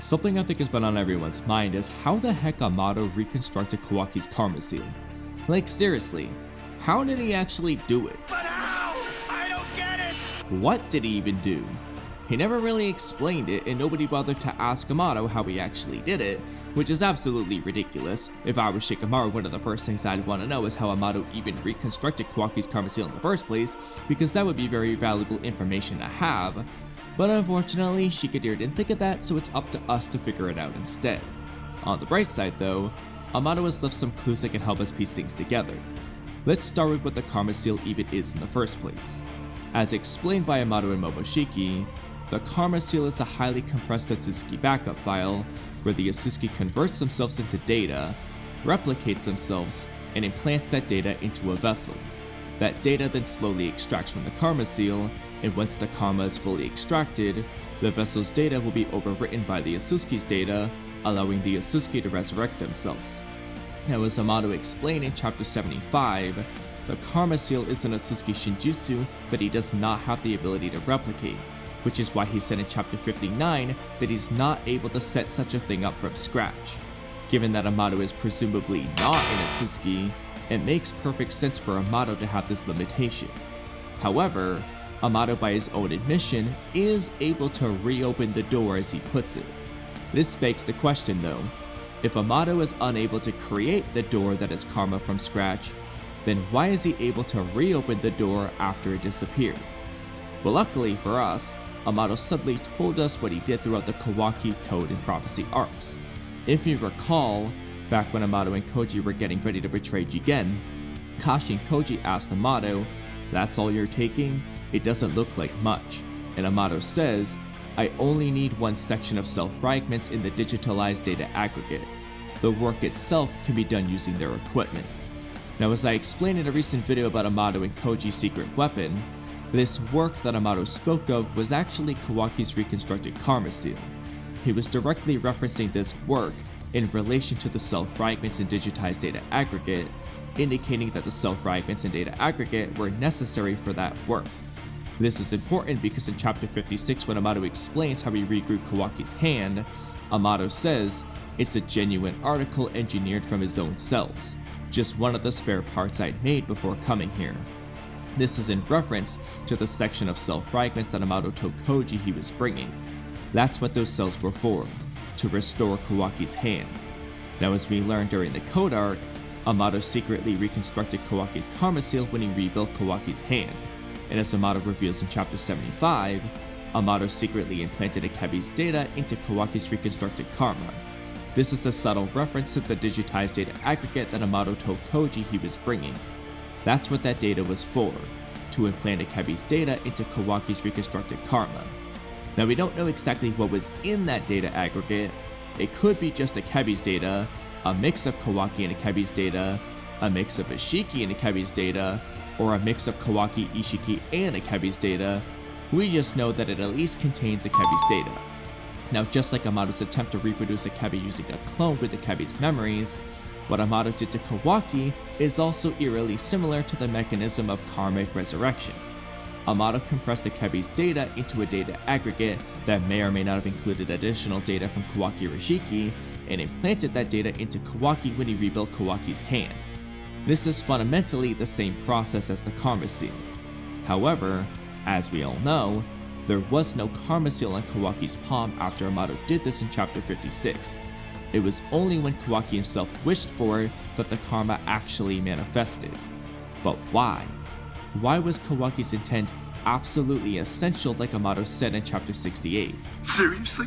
Something I think has been on everyone's mind is how the heck Amado reconstructed Kawaki's karma seal. Like seriously, how did he actually do it? But how? I don't get it! What did he even do? He never really explained it, and nobody bothered to ask Amado how he actually did it, which is absolutely ridiculous. If I was Shikamaru, one of the first things I'd want to know is how Amado even reconstructed Kawaki's karma seal in the first place, because that would be very valuable information to have. But unfortunately, Shikadira didn't think of that, so it's up to us to figure it out instead. On the bright side though, Amado has left some clues that can help us piece things together. Let's start with what the karma seal even is in the first place. As explained by Amado and Momoshiki, the karma seal is a highly compressed Otsutsuki backup file where the Otsutsuki converts themselves into data, replicates themselves, and implants that data into a vessel. That data then slowly extracts from the karma seal, and once the karma is fully extracted, the vessel's data will be overwritten by the Otsutsuki's data, allowing the Otsutsuki to resurrect themselves. Now, as Amado explained in chapter 75, the karma seal is an Otsutsuki shinjutsu that he does not have the ability to replicate, which is why he said in chapter 59 that he's not able to set such a thing up from scratch. Given that Amado is presumably not an Otsutsuki, it makes perfect sense for Amado to have this limitation. However, Amado by his own admission is able to reopen the door as he puts it. This begs the question though, if Amado is unable to create the door that is karma from scratch, then why is he able to reopen the door after it disappeared? Well, luckily for us, Amado subtly told us what he did throughout the Kawaki, Code, and Prophecy arcs. If you recall, back when Amado and Koji were getting ready to betray Jigen, Kashi and Koji asked Amado, "That's all you're taking? It doesn't look like much." And Amado says, "I only need one section of cell fragments in the digitalized data aggregate. The work itself can be done using their equipment." Now, as I explained in a recent video about Amado and Koji's secret weapon, this work that Amado spoke of was actually Kawaki's reconstructed karma seal. He was directly referencing this work in relation to the cell fragments and digitized data aggregate, indicating that the cell fragments and data aggregate were necessary for that work. This is important because in chapter 56, when Amado explains how he regrew Kawaki's hand, Amado says it's a genuine article engineered from his own cells, just one of the spare parts I'd made before coming here. This is in reference to the section of cell fragments that Amado told Koji he was bringing. That's what those cells were for, to restore Kawaki's hand. Now, as we learned during the Code arc, Amado secretly reconstructed Kawaki's karma seal when he rebuilt Kawaki's hand, and as Amado reveals in chapter 75, Amado secretly implanted Akebi's data into Kawaki's reconstructed karma. This is a subtle reference to the digitized data aggregate that Amado told Koji he was bringing. That's what that data was for, to implant Akebi's data into Kawaki's reconstructed karma. Now, we don't know exactly what was in that data aggregate. It could be just Akebi's data, a mix of Kawaki and Akebi's data, a mix of Ishiki and Akebi's data, or a mix of Kawaki, Ishiki, and Akebi's data. We just know that it at least contains Akebi's data. Now, just like Amado's attempt to reproduce Akebi using a clone with Akebi's memories, what Amado did to Kawaki is also eerily similar to the mechanism of karmic resurrection. Amado compressed Akebi's data into a data aggregate that may or may not have included additional data from Kawaki or Ishiki, and implanted that data into Kawaki when he rebuilt Kawaki's hand. This is fundamentally the same process as the karma seal. However, as we all know, there was no karma seal on Kawaki's palm after Amado did this in chapter 56. It was only when Kawaki himself wished for it that the karma actually manifested. But why? Why was Kawaki's intent absolutely essential like Amado said in chapter 68? Seriously?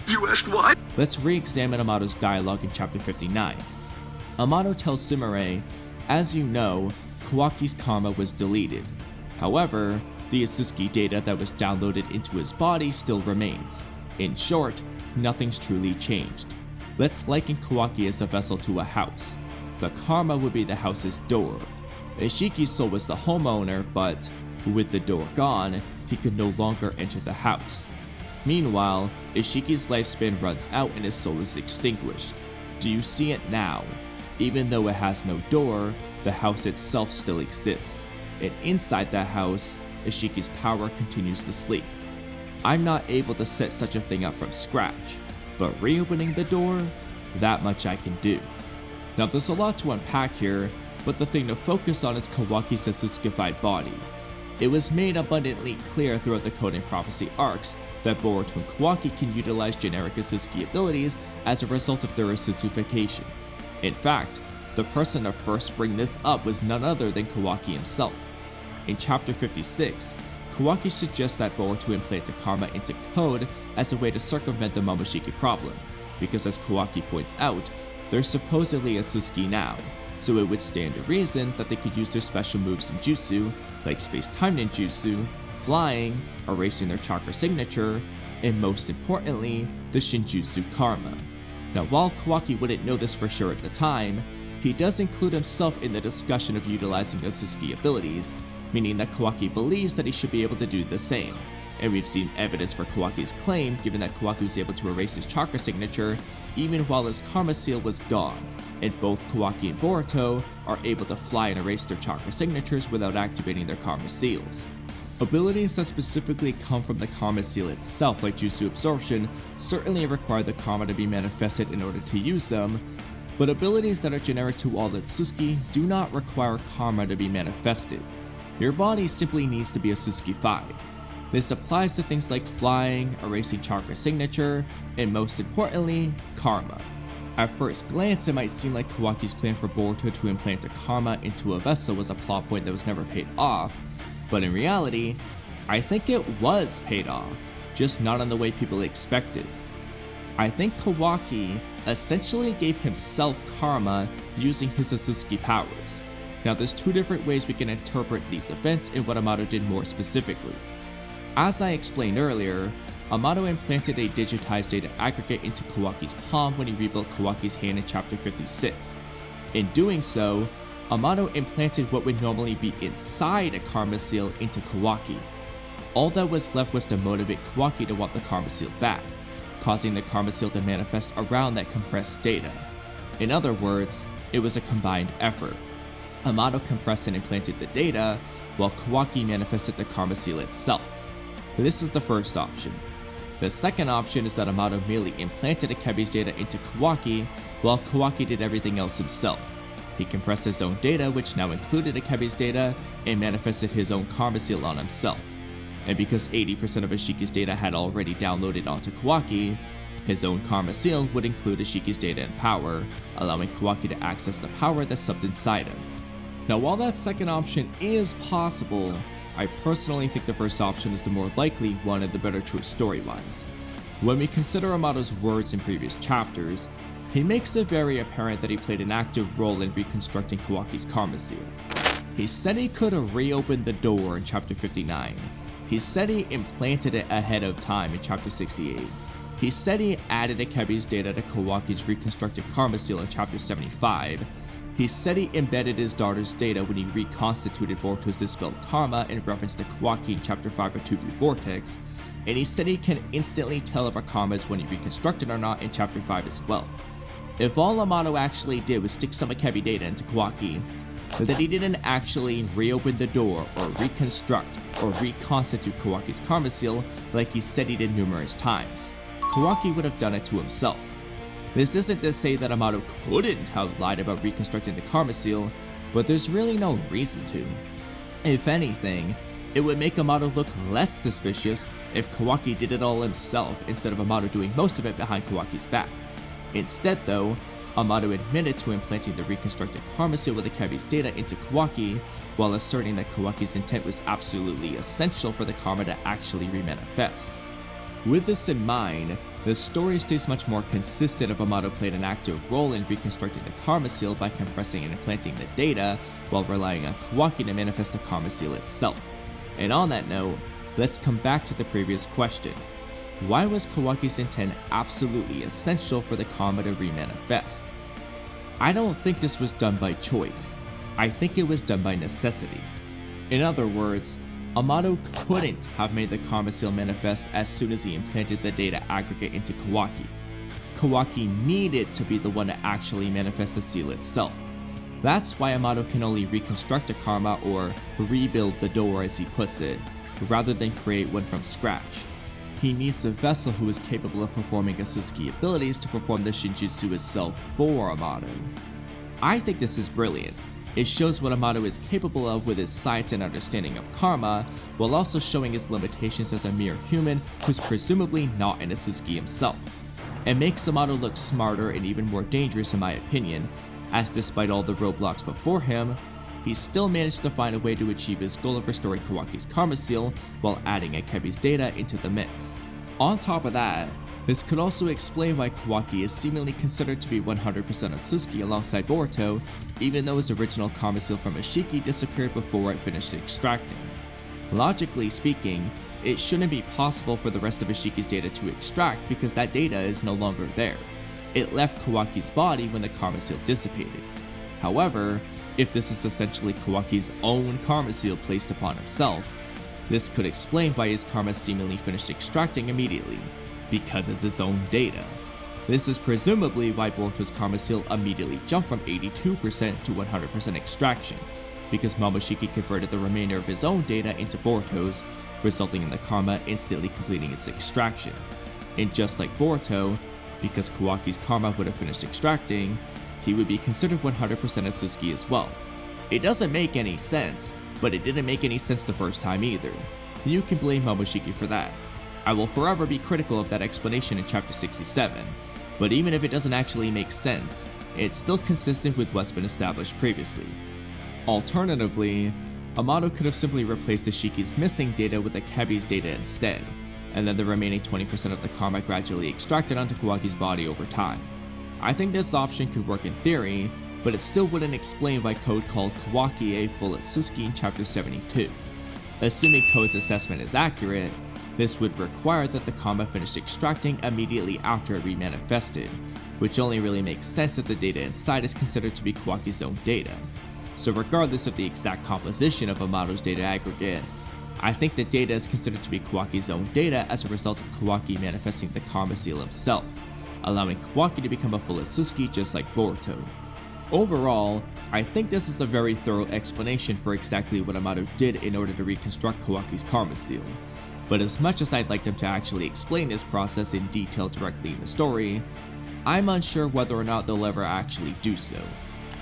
You asked why? Let's re-examine Amado's dialogue in chapter 59. Amado tells Sumire, "As you know, Kawaki's karma was deleted. However, the Otsutsuki data that was downloaded into his body still remains. In short, nothing's truly changed. Let's liken Kawaki as a vessel to a house. The karma would be the house's door. Ishiki's soul was the homeowner, but with the door gone, he could no longer enter the house. Meanwhile, Ishiki's lifespan runs out and his soul is extinguished. Do you see it now? Even though it has no door, the house itself still exists, and inside that house, Ishiki's power continues to sleep. I'm not able to set such a thing up from scratch, but reopening the door, that much I can do. Now there's a lot to unpack here, but the thing to focus on is Kawaki's Otsutsukified body. It was made abundantly clear throughout the Code and Prophecy arcs that Boruto and Kawaki can utilize generic Otsutsuki abilities as a result of their Otsutsukification. In fact, the person to first bring this up was none other than Kawaki himself. In chapter 56, Kawaki suggests that Boruto implant a karma into Code as a way to circumvent the Momoshiki problem, because as Kawaki points out, they're supposedly Otsutsuki now, so it would stand to reason that they could use their special moves in jutsu, like space-time ninjutsu, flying, erasing their chakra signature, and most importantly, the Shinjutsu karma. Now while Kawaki wouldn't know this for sure at the time, he does include himself in the discussion of utilizing Otsutsuki abilities, meaning that Kawaki believes that he should be able to do the same. And we've seen evidence for Kawaki's claim, given that Kawaki was able to erase his chakra signature even while his karma seal was gone, and both Kawaki and Boruto are able to fly and erase their chakra signatures without activating their karma seals. Abilities that specifically come from the karma seal itself, like jutsu absorption, certainly require the karma to be manifested in order to use them, but abilities that are generic to all Otsutsuki do not require karma to be manifested. Your body simply needs to be Otsutsukified. This applies to things like flying, erasing chakra signature, and most importantly, karma. At first glance, it might seem like Kawaki's plan for Boruto to implant a karma into a vessel was a plot point that was never paid off, but in reality, I think it was paid off, just not in the way people expected. I think Kawaki essentially gave himself karma using his Otsutsuki powers. Now there's two different ways we can interpret these events and what Amado did more specifically. As I explained earlier, Amado implanted a digitized data aggregate into Kawaki's palm when he rebuilt Kawaki's hand in chapter 56. In doing so, Amado implanted what would normally be inside a karma seal into Kawaki. All that was left was to motivate Kawaki to want the karma seal back, causing the karma seal to manifest around that compressed data. In other words, it was a combined effort. Amado compressed and implanted the data, while Kawaki manifested the karma seal itself. This is the first option. The second option is that Amado merely implanted Akebi's data into Kawaki, while Kawaki did everything else himself. He compressed his own data, which now included Akebi's data, and manifested his own karma seal on himself. And because 80% of Ishiki's data had already downloaded onto Kawaki, his own karma seal would include Ishiki's data and power, allowing Kawaki to access the power that's subbed inside him. Now while that second option is possible, I personally think the first option is the more likely one and the better choice story-wise. When we consider Amado's words in previous chapters, he makes it very apparent that he played an active role in reconstructing Kawaki's karma seal. He said he could have reopened the door in chapter 59. He said he implanted it ahead of time in chapter 68. He said he added Akebi's data to Kawaki's reconstructed karma seal in chapter 75. He said he embedded his daughter's data when he reconstituted Boruto's dispelled karma in reference to Kawaki in chapter 5 of 2B Vortex, and he said he can instantly tell if a karma is when he reconstructed or not in chapter 5 as well. If all Amado actually did was stick some Akebi data into Kawaki, but that he didn't actually reopen the door or reconstruct or reconstitute Kawaki's karma seal like he said he did numerous times, Kawaki would have done it to himself. This isn't to say that Amado couldn't have lied about reconstructing the karma seal, but there's really no reason to. If anything, it would make Amado look less suspicious if Kawaki did it all himself instead of Amado doing most of it behind Kawaki's back. Instead though, Amado admitted to implanting the reconstructed karma seal with Akebi's data into Kawaki, while asserting that Kawaki's intent was absolutely essential for the karma to actually remanifest. With this in mind, the story stays much more consistent if Amado played an active role in reconstructing the karma seal by compressing and implanting the data, while relying on Kawaki to manifest the karma seal itself. And on that note, let's come back to the previous question. Why was Kawaki's intent absolutely essential for the karma to remanifest? I don't think this was done by choice. I think it was done by necessity. In other words, Amado couldn't have made the karma seal manifest as soon as he implanted the data aggregate into Kawaki. Kawaki needed to be the one to actually manifest the seal itself. That's why Amado can only reconstruct a karma or rebuild the door as he puts it, rather than create one from scratch. he needs a vessel who is capable of performing Otsutsuki abilities to perform the Shinjutsu itself for Amado. I think this is brilliant. It shows what Amado is capable of with his science and understanding of karma, while also showing his limitations as a mere human who's presumably not an Otsutsuki himself. It makes Amado look smarter and even more dangerous in my opinion, as despite all the roadblocks before him, he still managed to find a way to achieve his goal of restoring Kawaki's karma seal while adding Akebi's data into the mix. On top of that, this could also explain why Kawaki is seemingly considered to be 100% Otsutsuki alongside Boruto, even though his original karma seal from Ishiki disappeared before it finished extracting. Logically speaking, it shouldn't be possible for the rest of Ishiki's data to extract because that data is no longer there. It left Kawaki's body when the karma seal dissipated. However, if this is essentially Kawaki's own karma seal placed upon himself, this could explain why his karma seemingly finished extracting immediately, because it's his own data. This is presumably why Boruto's karma seal immediately jumped from 82% to 100% extraction, because Momoshiki converted the remainder of his own data into Boruto's, resulting in the karma instantly completing its extraction. And just like Boruto, because Kawaki's karma would have finished extracting, he would be considered 100% Otsutsuki as well. It doesn't make any sense, but it didn't make any sense the first time either. You can blame Momoshiki for that. I will forever be critical of that explanation in chapter 67, but even if it doesn't actually make sense, it's still consistent with what's been established previously. Alternatively, Amado could have simply replaced Ishiki's missing data with Akebi's data instead, and then the remaining 20% of the karma gradually extracted onto Kawaki's body over time. I think this option could work in theory, but it still wouldn't explain why Code called Kawaki a full Otsutsuki in chapter 72. Assuming Code's assessment is accurate, this would require that the karma finished extracting immediately after it remanifested, which only really makes sense if the data inside is considered to be Kawaki's own data. So regardless of the exact composition of Amado's data aggregate, I think the data is considered to be Kawaki's own data as a result of Kawaki manifesting the karma seal himself, allowing Kawaki to become a full Otsutsuki just like Boruto. Overall, I think this is a very thorough explanation for exactly what Amado did in order to reconstruct Kawaki's karma seal. But as much as I'd like them to actually explain this process in detail directly in the story, I'm unsure whether or not they'll ever actually do so.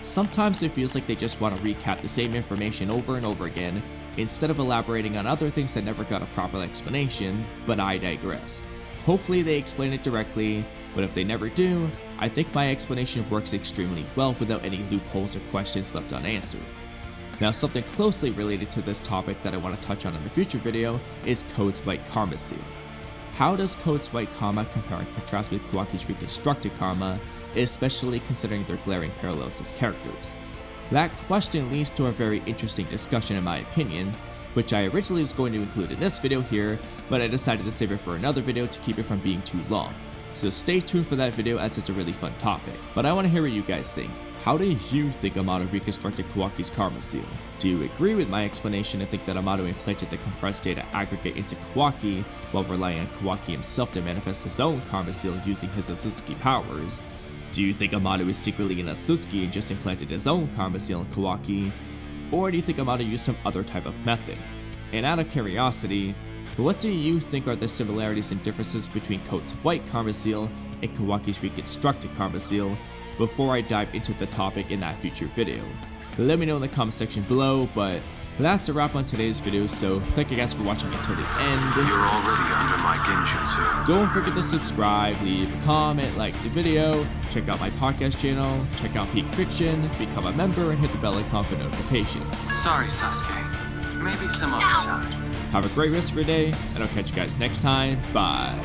Sometimes it feels like they just want to recap the same information over and over again, instead of elaborating on other things that never got a proper explanation, but I digress. Hopefully they explain it directly, but if they never do, I think my explanation works extremely well without any loopholes or questions left unanswered. Now something closely related to this topic that I want to touch on in a future video is Code's white karma seal. How does Code's white karma compare and contrast with Kawaki's reconstructed karma, especially considering their glaring parallels as characters? That question leads to a very interesting discussion in my opinion, which I originally was going to include in this video here, but I decided to save it for another video to keep it from being too long. So stay tuned for that video as it's a really fun topic. But I want to hear what you guys think. How do you think Amado reconstructed Kawaki's karma seal? Do you agree with my explanation and think that Amado implanted the compressed data aggregate into Kawaki while relying on Kawaki himself to manifest his own karma seal using his Otsutsuki powers? Do you think Amado is secretly an Otsutsuki and just implanted his own karma seal in Kawaki? Or do you think Amado used some other type of method? And out of curiosity, what do you think are the similarities and differences between Code's white karma seal and Kawaki's reconstructed karma seal before I dive into the topic in that future video? Let me know in the comment section below, but that's a wrap on today's video, so thank you guys for watching until the end. You're already under my genjutsu. Don't forget to subscribe, leave a comment, like the video, check out my podcast channel, check out Peak Fiction, become a member, and hit the bell icon for notifications. Sorry, Sasuke. Maybe some other time. Have a great rest of your day, and I'll catch you guys next time. Bye.